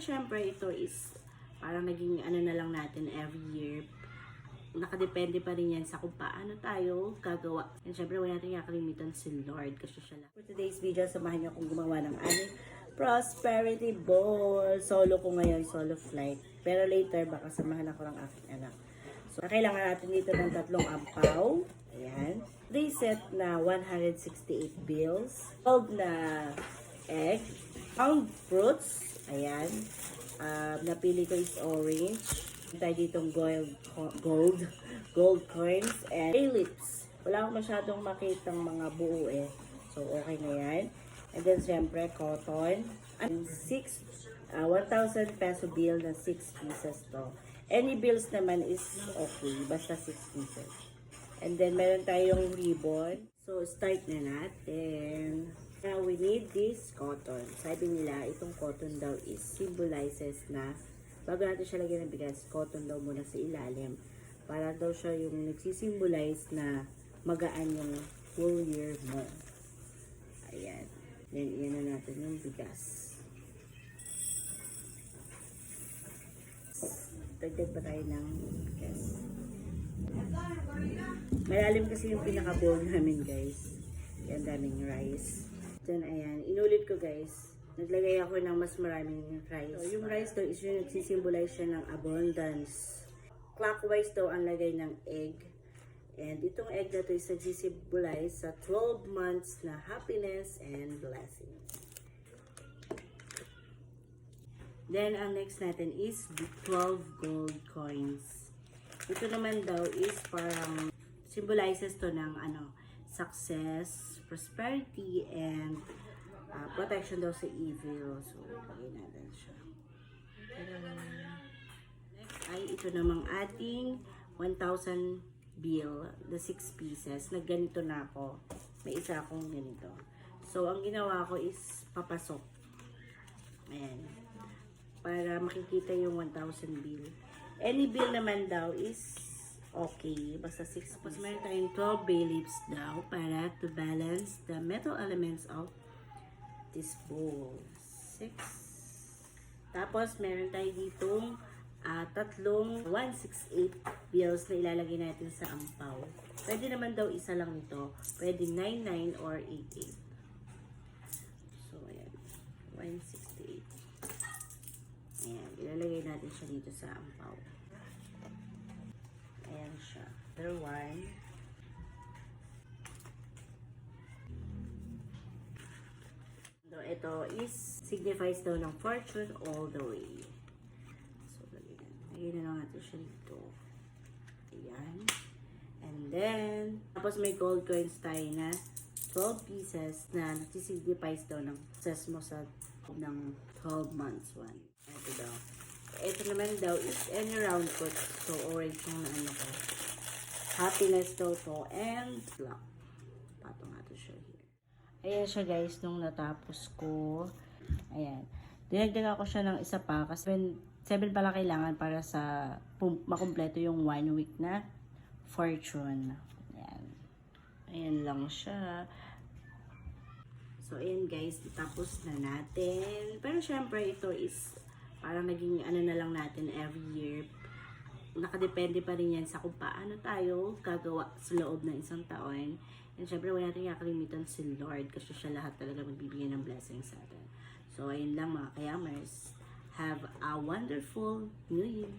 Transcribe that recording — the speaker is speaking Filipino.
syempre, ito is parang naging ano na lang natin every year. Nakadepende pa rin yan sa kung paano tayo gagawa. And syempre, wala natin kakalimutan si Lord kasi siya lang. For today's video, samahan niyo akong gumawa ng aming prosperity ball. Solo ko ngayon, solo flight. Pero later, baka samahan ako ng aking anak. So, kailangan natin dito ng 3 ampaw. Ayan. 3 set na 168 bills. 12 na egg. Pound fruits. Ayan. Napili ko is orange. Tayo ditong gold coins and paylets. Wala akong masyadong makitang mga buo eh. So, okay na yan. And then, syempre, cotton. And 1,000 peso bill na 6 pieces to. Any bills naman is okay. Basta 6 pieces. And then, meron tayong ribbon. So, start na natin. Now, we need this cotton. Sabi nila, itong cotton daw is symbolizes na bago natin siya lagyan ng bigas, cotton daw muna sa ilalim. Para daw siya yung nagsisimbolize na magaan yung whole year mo. Ayan. Then, iyan na natin yung bigas. Dagdag pa tayo ng bigas. Malalim kasi yung pinaka-bowl namin, guys. Yan, daming rice. Then, ayan. Inulit ko, guys. Naglagay ako ng mas maraming rice. So, yung rice daw is yung nagsisimbolize siya ng abundance. Clockwise daw ang lagay ng egg. And itong egg na to is nagsisimbolize sa 12 months na happiness and blessings. Then, ang next natin is the 12 gold coins. Ito naman daw is parang symbolizes to ng success, prosperity, and protection daw sa evil. So, lagay natin siya. Next ay ito namang ating 1,000 bill, the 6 pieces. Nagganito na ako. May isa akong ganito. So, ang ginawa ko is papasok. Ayan. Para makikita yung 1,000 bill. Any bill naman daw is okay. Basta 6. Tapos meron tayong 12 bay leaves daw para to balance the metal elements of this bowl. 6. Tapos, meron tayo ditong 3 168 bills na ilalagay natin sa ampaw. Pwede naman daw isa lang nito. Pwede 99 or 88. So, ayan. 168. Ayan. Ilalagay natin siya dito sa ampaw. Ayan siya. Other one. Ito is signifies daw ng fortune all the way. So, lagyan na lang natin siya dito. Ayan. And then, tapos may gold coins tayo na 12 pieces na nagsisignifies daw ng success mo sa ng 12 months one. Ito daw. Ito naman daw is any round foot. So, orange yung ko. Happiness daw to and luck. Patong natin siya here. Ayan siya guys, nung natapos ko. Ayan. Dinagdagan ko siya ng isa pa kasi 7 pala kailangan para sa makumpleto yung 1 week na fortune. Ayan. Ayan lang siya. So, ayan guys, tapos na natin. Pero syempre, ito is parang naging na lang natin every year. Nakadepende pa rin yan sa kung paano tayo gagawa sa loob ng isang taon. And syempre, wala natin kakalimutan si Lord kasi siya lahat talaga magbibigay ng blessings sa atin. So, ayun lang mga kayamers. Have a wonderful New Year!